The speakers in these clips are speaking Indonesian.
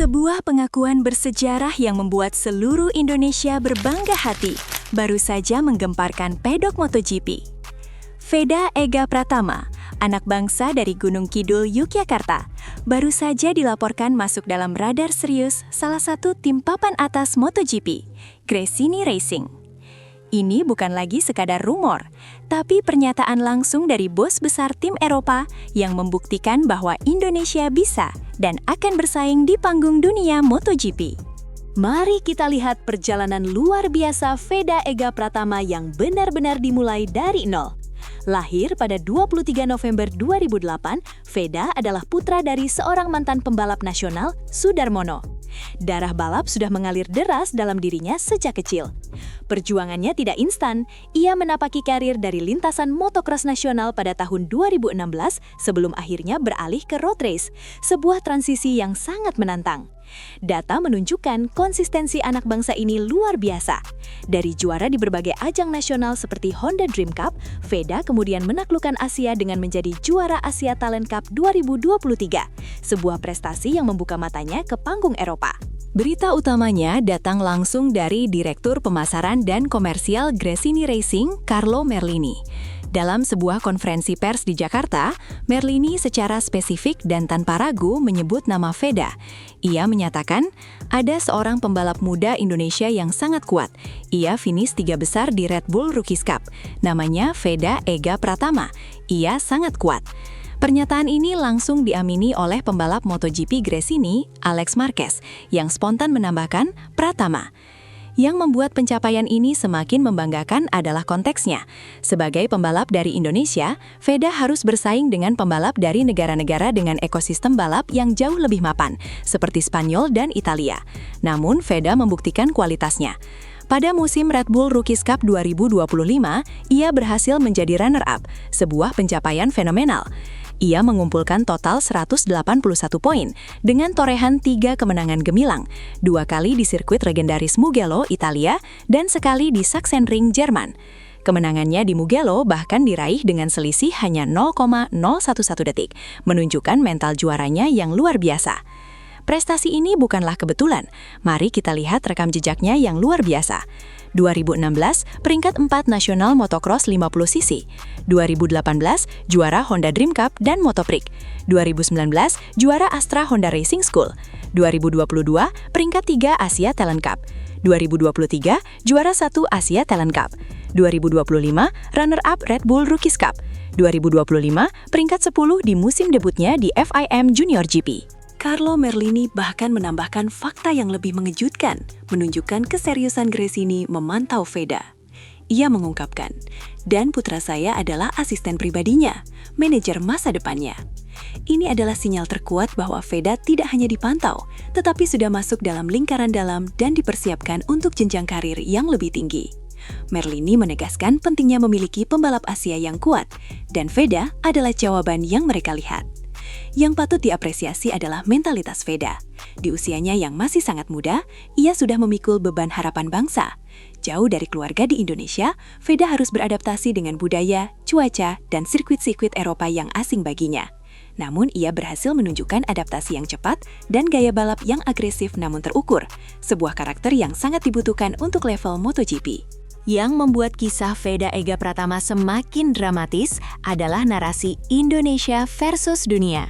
Sebuah pengakuan bersejarah yang membuat seluruh Indonesia berbangga hati baru saja menggemparkan pedok MotoGP. Veda Ega Pratama, anak bangsa dari Gunung Kidul, Yogyakarta, baru saja dilaporkan masuk dalam radar serius salah satu tim papan atas MotoGP, Gresini Racing. Ini bukan lagi sekadar rumor, tapi pernyataan langsung dari bos besar tim Eropa yang membuktikan bahwa Indonesia bisa dan akan bersaing di panggung dunia MotoGP. Mari kita lihat perjalanan luar biasa Veda Ega Pratama yang benar-benar dimulai dari nol. Lahir pada 23 November 2008, Veda adalah putra dari seorang mantan pembalap nasional, Sudarmono. Darah balap sudah mengalir deras dalam dirinya sejak kecil. Perjuangannya tidak instan, ia menapaki karir dari lintasan motocross nasional pada tahun 2016 sebelum akhirnya beralih ke road race, sebuah transisi yang sangat menantang. Data menunjukkan konsistensi anak bangsa ini luar biasa. Dari juara di berbagai ajang nasional seperti Honda Dream Cup, Veda kemudian menaklukkan Asia dengan menjadi juara Asia Talent Cup 2023, sebuah prestasi yang membuka matanya ke panggung Eropa. Berita utamanya datang langsung dari Direktur Pemasaran dan Komersial Gresini Racing, Carlo Merlini. Dalam sebuah konferensi pers di Jakarta, Merlini secara spesifik dan tanpa ragu menyebut nama Veda. Ia menyatakan, ada seorang pembalap muda Indonesia yang sangat kuat. Ia finish 3 besar di Red Bull Rookies Cup. Namanya Veda Ega Pratama. Ia sangat kuat. Pernyataan ini langsung diamini oleh pembalap MotoGP Gresini, Alex Marquez, yang spontan menambahkan Pratama. Yang membuat pencapaian ini semakin membanggakan adalah konteksnya. Sebagai pembalap dari Indonesia, Veda harus bersaing dengan pembalap dari negara-negara dengan ekosistem balap yang jauh lebih mapan, seperti Spanyol dan Italia. Namun, Veda membuktikan kualitasnya. Pada musim Red Bull Rookies Cup 2025, ia berhasil menjadi runner-up, sebuah pencapaian fenomenal. Ia mengumpulkan total 181 poin dengan torehan 3 kemenangan gemilang, 2 kali di sirkuit legendaris Mugello, Italia, dan sekali di Sachsenring, Jerman. Kemenangannya di Mugello bahkan diraih dengan selisih hanya 0,011 detik, menunjukkan mental juaranya yang luar biasa. Prestasi ini bukanlah kebetulan. Mari kita lihat rekam jejaknya yang luar biasa. 2016, peringkat 4 nasional motocross 50cc. 2018, juara Honda Dream Cup dan Motoprix. 2019, juara Astra Honda Racing School. 2022, peringkat 3 Asia Talent Cup. 2023, juara 1 Asia Talent Cup. 2025, runner-up Red Bull Rookies Cup. 2025, peringkat 10 di musim debutnya di FIM Junior GP. Carlo Merlini bahkan menambahkan fakta yang lebih mengejutkan, menunjukkan keseriusan Gresini memantau Veda. Ia mengungkapkan, dan putra saya adalah asisten pribadinya, manajer masa depannya. Ini adalah sinyal terkuat bahwa Veda tidak hanya dipantau, tetapi sudah masuk dalam lingkaran dalam dan dipersiapkan untuk jenjang karir yang lebih tinggi. Merlini menegaskan pentingnya memiliki pembalap Asia yang kuat, dan Veda adalah jawaban yang mereka lihat. Yang patut diapresiasi adalah mentalitas Veda. Di usianya yang masih sangat muda, ia sudah memikul beban harapan bangsa. Jauh dari keluarga di Indonesia, Veda harus beradaptasi dengan budaya, cuaca, dan sirkuit-sirkuit Eropa yang asing baginya. Namun ia berhasil menunjukkan adaptasi yang cepat dan gaya balap yang agresif namun terukur, sebuah karakter yang sangat dibutuhkan untuk level MotoGP. Yang membuat kisah Veda Ega Pratama semakin dramatis adalah narasi Indonesia versus dunia.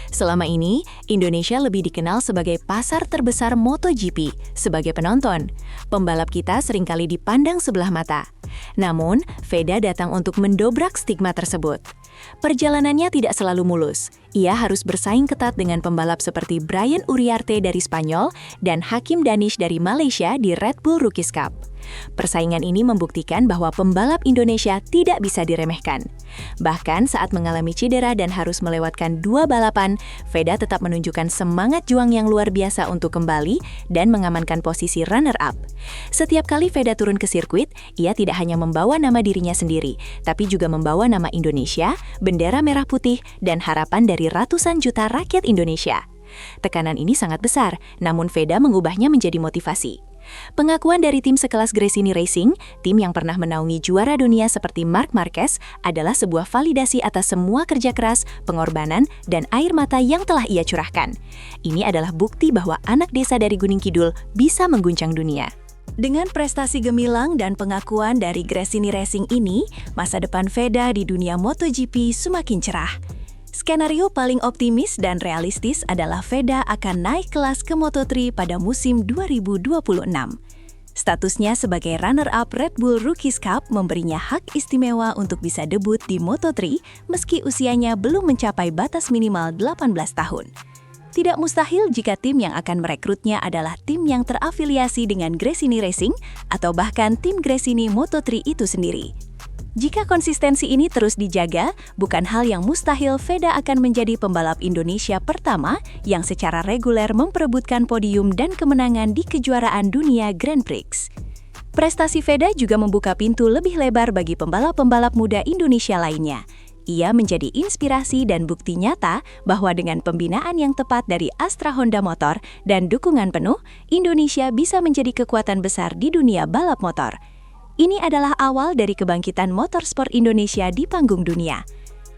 Selama ini, Indonesia lebih dikenal sebagai pasar terbesar MotoGP. Sebagai penonton, pembalap kita seringkali dipandang sebelah mata. Namun, Veda datang untuk mendobrak stigma tersebut. Perjalanannya tidak selalu mulus. Ia harus bersaing ketat dengan pembalap seperti Brian Uriarte dari Spanyol dan Hakim Danish dari Malaysia di Red Bull Rookies Cup. Persaingan ini membuktikan bahwa pembalap Indonesia tidak bisa diremehkan. Bahkan saat mengalami cedera dan harus melewatkan 2 balapan, Veda tetap menunjukkan semangat juang yang luar biasa untuk kembali dan mengamankan posisi runner-up. Setiap kali Veda turun ke sirkuit, ia tidak hanya membawa nama dirinya sendiri, tapi juga membawa nama Indonesia, bendera merah putih, dan harapan dari ratusan juta rakyat Indonesia. Tekanan ini sangat besar, namun Veda mengubahnya menjadi motivasi. Pengakuan dari tim sekelas Gresini Racing, tim yang pernah menaungi juara dunia seperti Marc Marquez, adalah sebuah validasi atas semua kerja keras, pengorbanan, dan air mata yang telah ia curahkan. Ini adalah bukti bahwa anak desa dari Gunung Kidul bisa mengguncang dunia. Dengan prestasi gemilang dan pengakuan dari Gresini Racing ini, masa depan Veda di dunia MotoGP semakin cerah. Skenario paling optimis dan realistis adalah Veda akan naik kelas ke Moto3 pada musim 2026. Statusnya sebagai runner-up Red Bull Rookies Cup memberinya hak istimewa untuk bisa debut di Moto3 meski usianya belum mencapai batas minimal 18 tahun. Tidak mustahil jika tim yang akan merekrutnya adalah tim yang terafiliasi dengan Gresini Racing atau bahkan tim Gresini Moto3 itu sendiri. Jika konsistensi ini terus dijaga, bukan hal yang mustahil Veda akan menjadi pembalap Indonesia pertama yang secara reguler memperebutkan podium dan kemenangan di kejuaraan dunia Grand Prix. Prestasi Veda juga membuka pintu lebih lebar bagi pembalap-pembalap muda Indonesia lainnya. Ia menjadi inspirasi dan bukti nyata bahwa dengan pembinaan yang tepat dari Astra Honda Motor dan dukungan penuh, Indonesia bisa menjadi kekuatan besar di dunia balap motor. Ini adalah awal dari kebangkitan motorsport Indonesia di panggung dunia.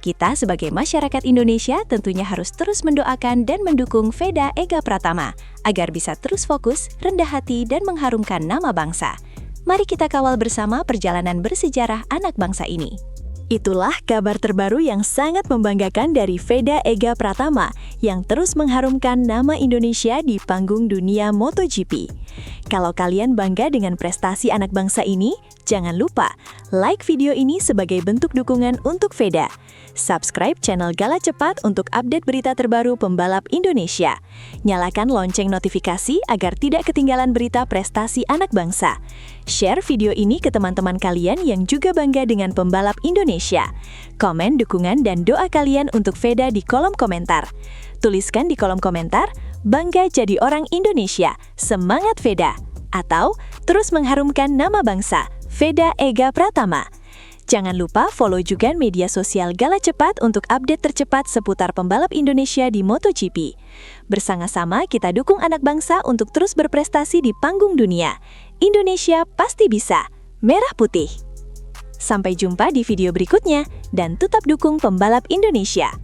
Kita sebagai masyarakat Indonesia tentunya harus terus mendoakan dan mendukung Veda Ega Pratama agar bisa terus fokus, rendah hati, dan mengharumkan nama bangsa. Mari kita kawal bersama perjalanan bersejarah anak bangsa ini. Itulah kabar terbaru yang sangat membanggakan dari Veda Ega Pratama yang terus mengharumkan nama Indonesia di panggung dunia MotoGP. Kalau kalian bangga dengan prestasi anak bangsa ini, jangan lupa like video ini sebagai bentuk dukungan untuk Veda. Subscribe channel Gala Cepat untuk update berita terbaru pembalap Indonesia. Nyalakan lonceng notifikasi agar tidak ketinggalan berita prestasi anak bangsa. Share video ini ke teman-teman kalian yang juga bangga dengan pembalap Indonesia. Komen dukungan dan doa kalian untuk Veda di kolom komentar. Tuliskan di kolom komentar, bangga jadi orang Indonesia, semangat Veda. Atau, terus mengharumkan nama bangsa, Veda Ega Pratama. Jangan lupa follow juga media sosial Gala Cepat untuk update tercepat seputar pembalap Indonesia di MotoGP. Bersama-sama kita dukung anak bangsa untuk terus berprestasi di panggung dunia. Indonesia pasti bisa. Merah putih. Sampai jumpa di video berikutnya dan tetap dukung pembalap Indonesia.